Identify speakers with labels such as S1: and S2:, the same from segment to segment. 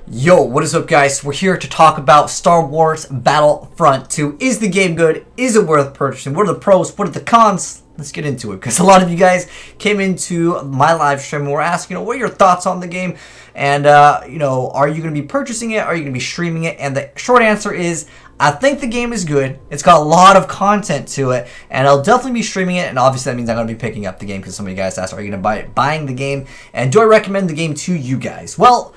S1: Yo, what is up guys? We're here to talk about Star Wars Battlefront 2. Is the game good? Is it worth purchasing? What are the pros? What are the cons? Let's get into it, because a lot of you guys came into my live stream and were asking, what are your thoughts on the game? And, are you going to be purchasing it? Are you going to be streaming it? And the short answer is, I think the game is good. It's got a lot of content to it, and I'll definitely be streaming it, and obviously that means I'm going to be picking up the game, because some of you guys asked, are you going to be buying the game? And do I recommend the game to you guys? Well,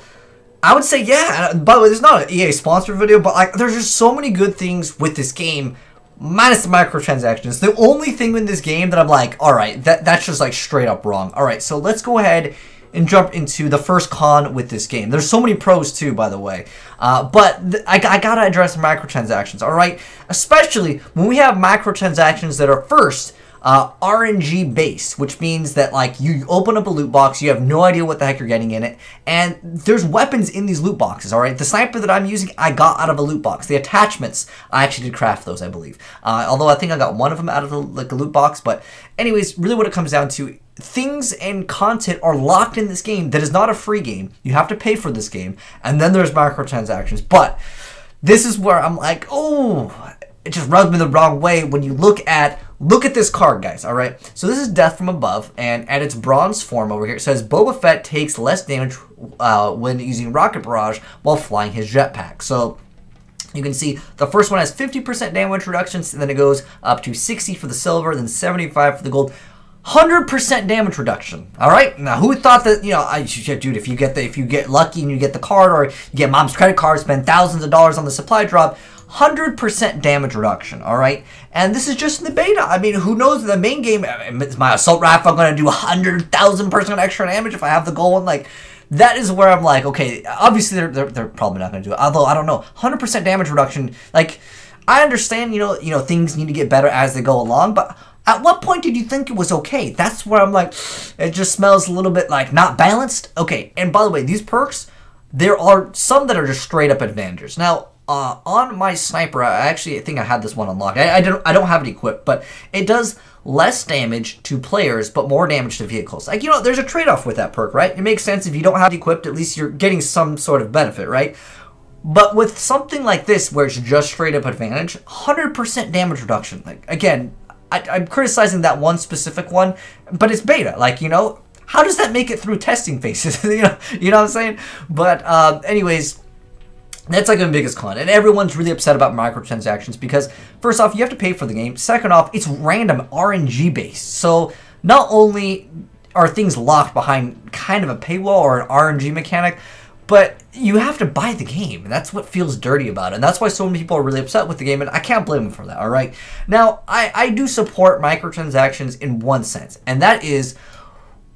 S1: I would say yeah. By the way, there's not an EA sponsored video, but like, there's just so many good things with this game, minus the microtransactions. The only thing in this game that I'm like, alright, that's just like straight up wrong. Alright, so let's go ahead and jump into the first con with this game. There's so many pros too, by the way. But I gotta address microtransactions, alright? Especially when we have microtransactions that are first RNG based, which means that like you open up a loot box, you have no idea what the heck you're getting in it, and there's weapons in these loot boxes. All right, the sniper that I'm using, I got out of a loot box. The attachments, I actually did craft those, I believe. Although I think I got one of them out of a loot box. But anyways, really what it comes down to, things and content are locked in this game that is not a free game. You have to pay for this game, and then there's microtransactions. But this is where I'm like, oh, it just rubbed me the wrong way when you look at this card, guys, alright? So this is Death from Above, and at its bronze form over here, it says Boba Fett takes less damage when using Rocket Barrage while flying his jetpack. So you can see the first one has 50% damage reductions, and then it goes up to 60 for the silver, then 75 for the gold. 100% damage reduction. All right. Now, who thought that? Dude, if you get lucky and you get the card, or you get mom's credit card, spend thousands of dollars on the supply drop, 100% damage reduction. All right. And this is just in the beta. I mean, who knows? In the main game, is my assault rifle going to do 100,000% extra damage if I have the gold one? Like, that is where I'm like, okay, obviously they're probably not going to do it. Although I don't know, 100% damage reduction. Like, I understand, things need to get better as they go along, but at what point did you think it was okay? That's where I'm like, it just smells a little bit like not balanced. Okay, and by the way, these perks, there are some that are just straight up advantages. Now, on my sniper, I actually think I had this one unlocked. I don't have it equipped, but it does less damage to players, but more damage to vehicles. Like, there's a trade-off with that perk, right? It makes sense. If you don't have it equipped, at least you're getting some sort of benefit, right? But with something like this, where it's just straight up advantage, 100% damage reduction. Like, again, I'm criticizing that one specific one, but it's beta. Like, how does that make it through testing phases? you know what I'm saying? But anyways, that's like the biggest con, and everyone's really upset about microtransactions because, first off, you have to pay for the game. Second off, it's random RNG based. So not only are things locked behind kind of a paywall or an RNG mechanic, but you have to buy the game, and that's what feels dirty about it. And that's why so many people are really upset with the game, and I can't blame them for that, all right? Now, I do support microtransactions in one sense, and that is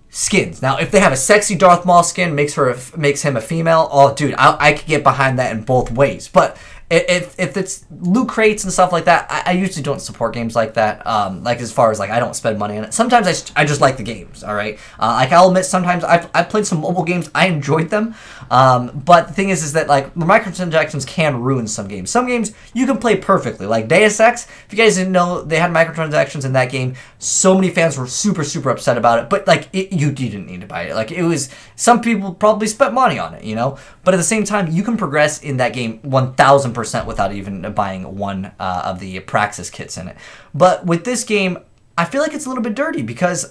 S1: skins. Now, if they have a sexy Darth Maul skin, makes him a female, oh, dude, I could get behind that in both ways. But if it's loot crates and stuff like that, I usually don't support games like that. Like, as far as, like, I don't spend money on it. Sometimes I just like the games, all right? Like, I'll admit, sometimes I've played some mobile games. I enjoyed them. But the thing is that, like, microtransactions can ruin some games. Some games you can play perfectly. Like Deus Ex, if you guys didn't know, they had microtransactions in that game. So many fans were super, super upset about it. But, like, you didn't need to buy it. Like, it was, some people probably spent money on it, But at the same time, you can progress in that game 1,000% without even buying one of the Praxis kits in it. But with this game, I feel like it's a little bit dirty because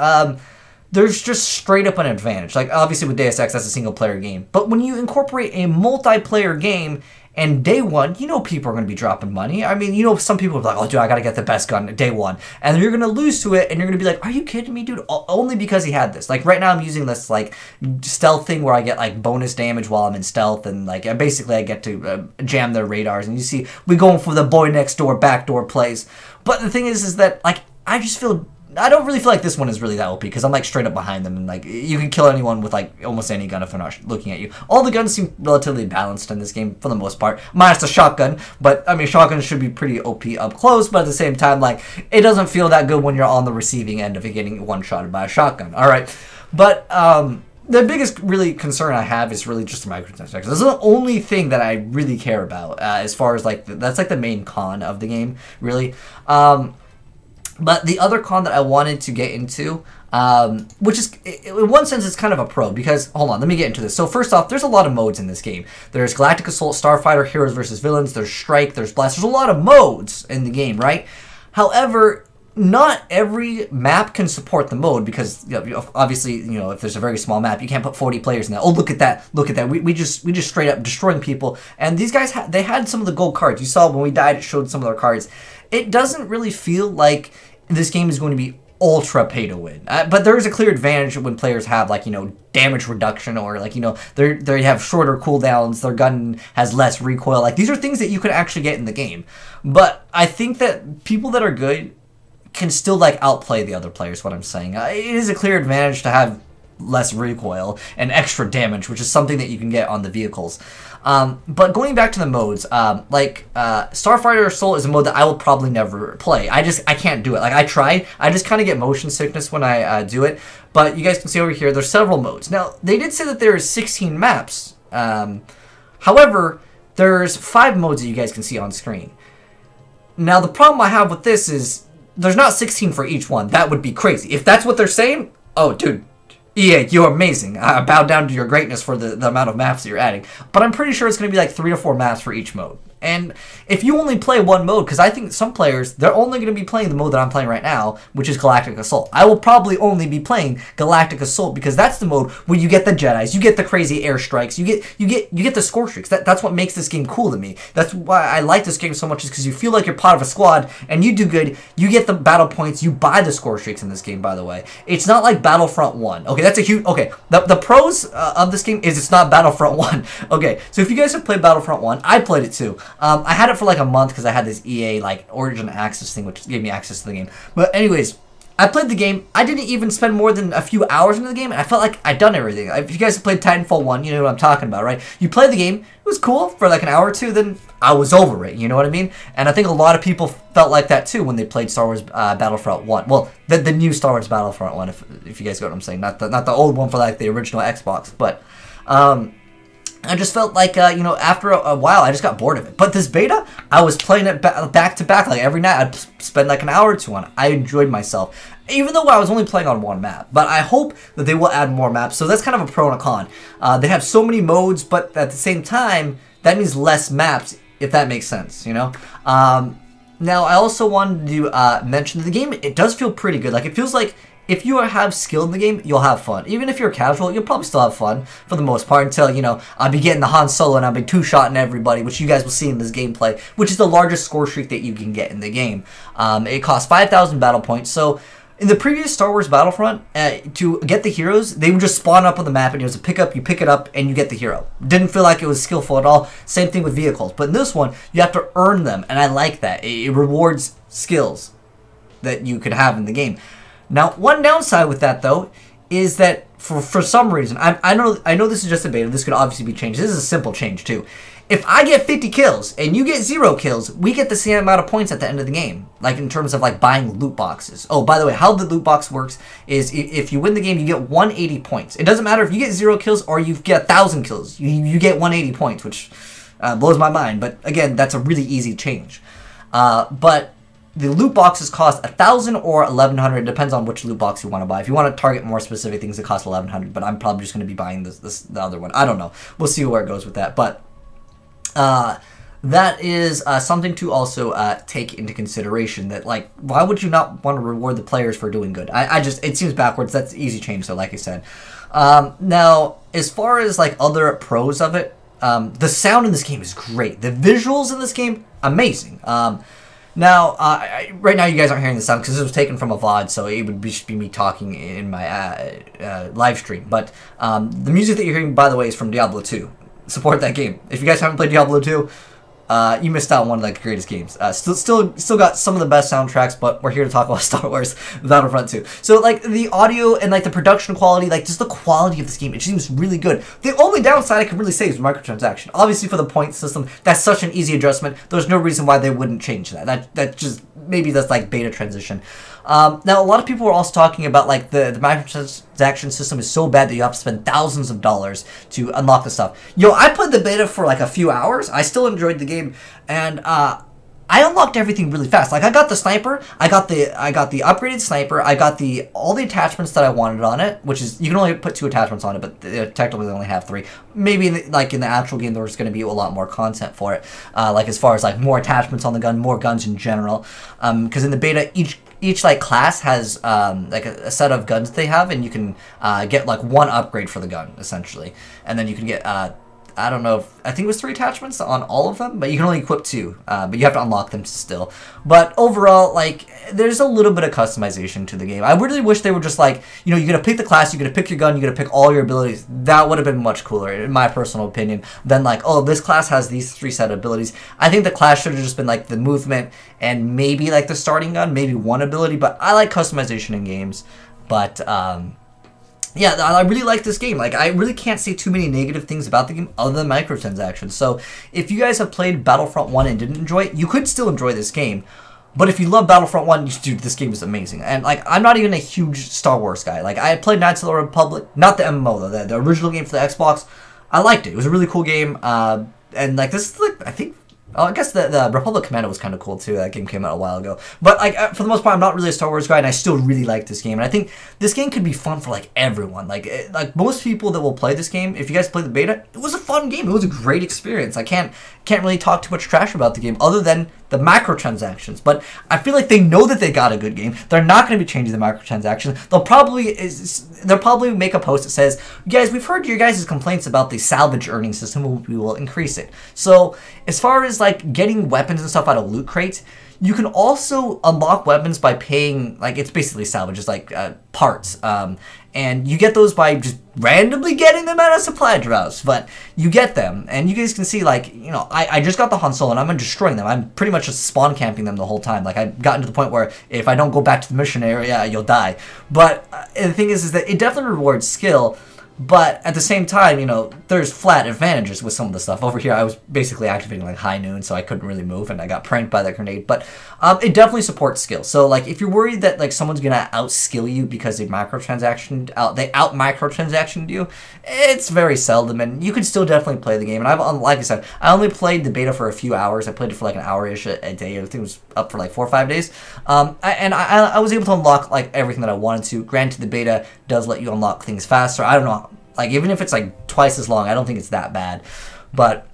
S1: there's just straight up an advantage. Like, obviously with Deus Ex, that's a single player game. But when you incorporate a multiplayer game, and day one, people are going to be dropping money. I mean, some people are like, oh, dude, I got to get the best gun day one. And you're going to lose to it, and you're going to be like, are you kidding me, dude? Only because he had this. Like, right now I'm using this, like, stealth thing where I get, like, bonus damage while I'm in stealth. And, like, basically I get to jam their radars. And you see, we going for the boy next door, backdoor plays. But the thing is that, like, I don't really feel like this one is really that OP because I'm like straight up behind them, and like you can kill anyone with like almost any gun if they're not looking at you. All the guns seem relatively balanced in this game for the most part, minus the shotgun. But I mean, shotguns should be pretty OP up close, but at the same time, like, it doesn't feel that good when you're on the receiving end of it getting one-shotted by a shotgun. All right, but the biggest really concern I have is really just the microtransactions. This is the only thing that I really care about as far as like that's like the main con of the game, really. But the other con that I wanted to get into, which is, in one sense, it's kind of a pro, because, hold on, let me get into this. So first off, there's a lot of modes in this game. There's Galactic Assault, Starfighter, Heroes versus Villains, there's Strike, there's Blast. There's a lot of modes in the game, right? However, not every map can support the mode, because obviously, if there's a very small map, you can't put 40 players in that. Oh, look at that, look at that. We just straight up destroying people. And these guys, they had some of the gold cards. You saw when we died, it showed some of their cards. It doesn't really feel like this game is going to be ultra pay to win, but there is a clear advantage when players have damage reduction, or they have shorter cooldowns, their gun has less recoil. Like, these are things that you can actually get in the game. But I think that people that are good can still outplay the other players. What I'm saying, it is a clear advantage to have less recoil and extra damage, which is something that you can get on the vehicles. But going back to the modes, Starfighter Assault is a mode that I will probably never play. I can't do it. I tried. I just kind of get motion sickness when I do it. But you guys can see over here, there's several modes. Now, they did say that there is 16 maps. However, there's 5 modes that you guys can see on screen. Now, the problem I have with this is there's not 16 for each one. That would be crazy. If that's what they're saying, oh, dude, EA, you're amazing. I bow down to your greatness for the amount of maps that you're adding. But I'm pretty sure it's going to be 3 to 4 maps for each mode. And if you only play one mode, because I think some players, they're only going to be playing the mode that I'm playing right now, which is Galactic Assault. I will probably only be playing Galactic Assault because that's the mode where you get the Jedis, you get the crazy airstrikes, you get the score streaks. That's what makes this game cool to me. That's why I like this game so much, is because you feel like you're part of a squad and you do good. You get the battle points, you buy the score streaks in this game, by the way. It's not like Battlefront 1. Okay, that's a huge, okay, the pros of this game is it's not Battlefront 1. Okay, so if you guys have played Battlefront 1, I played it too. I had it for a month because I had this EA Origin Access thing, which gave me access to the game. But anyways, I played the game. I didn't even spend more than a few hours into the game, and I felt like I'd done everything. If you guys have played Titanfall 1, you know what I'm talking about, right? You play the game, it was cool for an hour or two, then I was over it, you know what I mean? And I think a lot of people felt like that too when they played Star Wars Battlefront 1. Well, the new Star Wars Battlefront 1, if you guys get what I'm saying. Not the old one for the original Xbox, but I just felt like, after a while, I just got bored of it. But this beta, I was playing it back to back. Every night, I'd spend an hour or two on it. I enjoyed myself, even though I was only playing on one map. But I hope that they will add more maps. So that's kind of a pro and a con. They have so many modes, but at the same time, that means less maps, if that makes sense, Now, I also wanted to mention the game. It does feel pretty good. It feels like if you have skill in the game, you'll have fun. Even if you're casual, you'll probably still have fun for the most part until, I'll be getting the Han Solo and I'll be two-shotting everybody, which you guys will see in this gameplay, which is the largest score streak that you can get in the game. It costs 5,000 battle points. So in the previous Star Wars Battlefront, to get the heroes, they would just spawn up on the map and it was a pickup, you pick it up and you get the hero. Didn't feel like it was skillful at all. Same thing with vehicles. But in this one, you have to earn them, and I like that. It rewards skills that you could have in the game. Now, one downside with that, though, is that for some reason, I know this is just a beta, this could obviously be changed. This is a simple change, too. If I get 50 kills and you get 0 kills, we get the same amount of points at the end of the game. In terms of, buying loot boxes. Oh, by the way, how the loot box works is if you win the game, you get 180 points. It doesn't matter if you get 0 kills or you get 1,000 kills. You get 180 points, which blows my mind. But, again, that's a really easy change. But the loot boxes cost 1,000 or 1,100. It depends on which loot box you want to buy. If you want to target more specific things, it costs 1,100. But I'm probably just going to be buying the other one. I don't know. We'll see where it goes with that. But that is something to also take into consideration. That why would you not want to reward the players for doing good? It seems backwards. That's easy change. So like I said, now as far as other pros of it, the sound in this game is great. The visuals in this game, amazing. Now, right now you guys aren't hearing the sound because this was taken from a VOD, so it would just be me talking in my live stream. But the music that you're hearing, by the way, is from Diablo 2. Support that game. If you guys haven't played Diablo 2, you missed out on one of the greatest games. Still got some of the best soundtracks, but we're here to talk about Star Wars Battlefront 2. So, the audio and, the production quality, just the quality of this game, it seems really good. The only downside I can really say is microtransaction. Obviously, for the point system, that's such an easy adjustment. There's no reason why they wouldn't change that. That just, maybe that's, beta transition. Now, a lot of people are also talking about, the microtransaction system is so bad that you have to spend thousands of dollars to unlock the stuff. I played the beta for, a few hours. I still enjoyed the game, and I unlocked everything really fast. Like I got the sniper, I got the upgraded sniper, I got all the attachments that I wanted on it, which is you can only put 2 attachments on it, but technically they only have 3. Maybe in the actual game there's going to be a lot more content for it, like as far as like more attachments on the gun, more guns in general. Because in the beta each like class has like a set of guns that they have, and you can get like 1 upgrade for the gun essentially, and then you can get I don't know I think it was 3 attachments on all of them, but you can only equip 2, but you have to unlock them still. But overall, like, there's a little bit of customization to the game. I really wish they were just like, you know, you're gonna pick the class, you're gonna pick your gun, you're gonna pick all your abilities. That would have been much cooler, in my personal opinion, than like, oh, this class has these 3 set of abilities. I think the class should have just been like the movement and maybe like the starting gun, maybe 1 ability, but I like customization in games. But yeah, I really like this game. Like, I really can't say too many negative things about the game other than microtransactions. So, if you guys have played Battlefront 1 and didn't enjoy it, you could still enjoy this game. But if you love Battlefront 1, dude, this game is amazing. And, like, I'm not even a huge Star Wars guy. Like, I played Knights of the Republic, not the MMO, though, the original game for the Xbox. I liked it. It was a really cool game. And, like, this is, like, I think... Oh, I guess the Republic Commando was kind of cool too. That game came out a while ago. But like for the most part, I'm not really a Star Wars guy, and I still really like this game. And I think this game could be fun for like everyone. Like most people that will play this game, if you guys play the beta, it was a fun game. It was a great experience. I can't really talk too much trash about the game other than the microtransactions. But I feel like they know that they got a good game. They're not going to be changing the microtransactions. They'll probably make a post that says, guys, we've heard your guys' complaints about the salvage earning system. We will increase it. So as far as like getting weapons and stuff out of loot crates, you can also unlock weapons by paying, like, it's basically salvage, it's like parts. And you get those by just randomly getting them out of supply drops. But you get them, and you guys can see, like, you know, I just got the Han Solo, and I'm destroying them. I'm pretty much just spawn camping them the whole time. Like, I've gotten to the point where if I don't go back to the mission area, you'll die. But the thing is that it definitely rewards skill. But at the same time, you know, there's flat advantages with some of the stuff. Over here, I was basically activating like high noon, so I couldn't really move, and I got pranked by that grenade. But it definitely supports skill. So like, if you're worried that like someone's gonna outskill you because they out microtransactioned you, it's very seldom, and you can still definitely play the game. And like I said, I only played the beta for a few hours. I played it for like an hour-ish a day. I think it was up for like 4 or 5 days. I was able to unlock like everything that I wanted to. Granted, the beta does let you unlock things faster. I don't know. Like, even if it's like twice as long, I don't think it's that bad. But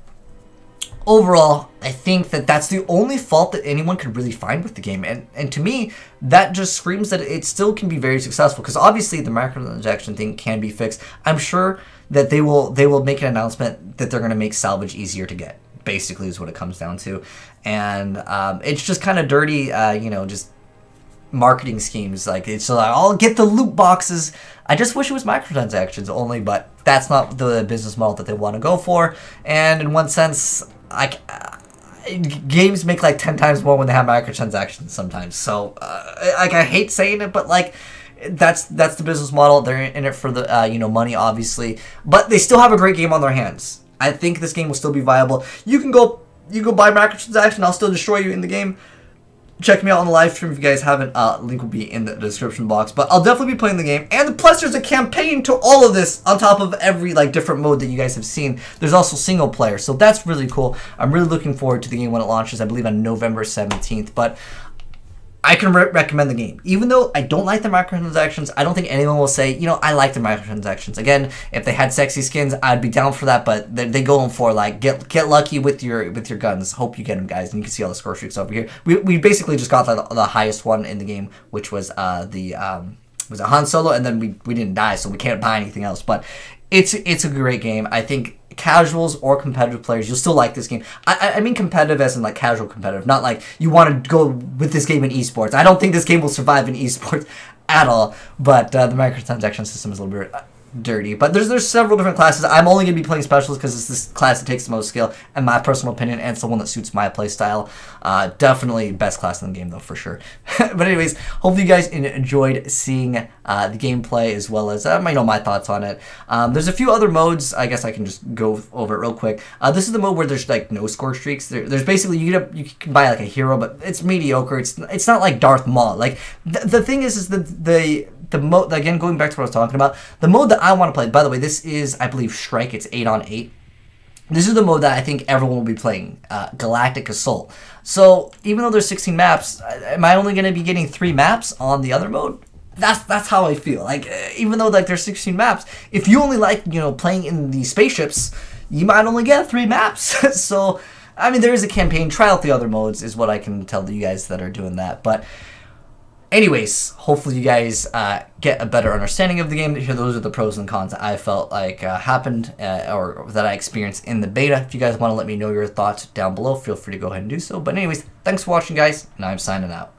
S1: overall, I think that that's the only fault that anyone could really find with the game. And to me, that just screams that it still can be very successful. Because obviously, the microtransaction thing can be fixed. I'm sure that they will make an announcement that they're going to make salvage easier to get. Basically, is what it comes down to. And it's just kind of dirty, you know, just marketing schemes. Like, it's like, I'll get the loot boxes. I just wish it was microtransactions only, but that's not the business model that they want to go for. And in one sense, games make like 10 times more when they have microtransactions sometimes. So like, I hate saying it, but like, that's the business model. They're in it for the you know, money, obviously, but they still have a great game on their hands. I think this game will still be viable. You go buy microtransaction, I'll still destroy you in the game. Check me out on the live stream if you guys haven't. Link will be in the description box. But I'll definitely be playing the game. And plus, there's a campaign to all of this on top of every like different mode that you guys have seen. There's also single player, so that's really cool. I'm really looking forward to the game when it launches. I believe on November 17th. But I can recommend the game. Even though I don't like the microtransactions, I don't think anyone will say, you know, I like the microtransactions. Again, if they had sexy skins, I'd be down for that, but they go in for, like, get lucky with your guns. Hope you get them, guys. And you can see all the score streaks over here. We basically just got the highest one in the game, which was was a Han Solo, and then we didn't die, so we can't buy anything else. But it's a great game. I think casuals or competitive players, you'll still like this game. I mean competitive as in like casual competitive, not like you want to go with this game in esports. I don't think this game will survive in esports at all, but the microtransaction system is a little bit dirty. But there's several different classes. I'm only going to be playing specialists because it's this class that takes the most skill, in my personal opinion, and it's the one that suits my play style. Definitely best class in the game, though, for sure. But anyways, hopefully you guys enjoyed seeing the gameplay as well as you know, my thoughts on it. There's a few other modes. I guess I can just go over it real quick. This is the mode where there's like no score streaks. There's basically you can buy like a hero, but it's mediocre. It's not like Darth Maul. Like the thing is the mode, again, going back to what I was talking about, the mode that I want to play, by the way, this is, I believe, Strike. It's 8 on 8. this is the mode that I think everyone will be playing, Galactic Assault. So even though there's 16 maps, am I only going to be getting 3 maps on the other mode? That's how I feel. Like, even though like there's 16 maps, if you only like, you know, playing in the spaceships, you might only get 3 maps. So, I mean, there is a campaign. Try out the other modes is what I can tell you guys that are doing that. But anyways, hopefully you guys get a better understanding of the game. Those are the pros and cons that I felt like happened or that I experienced in the beta. If you guys want to let me know your thoughts down below, feel free to go ahead and do so. But anyways, thanks for watching, guys, and I'm signing out.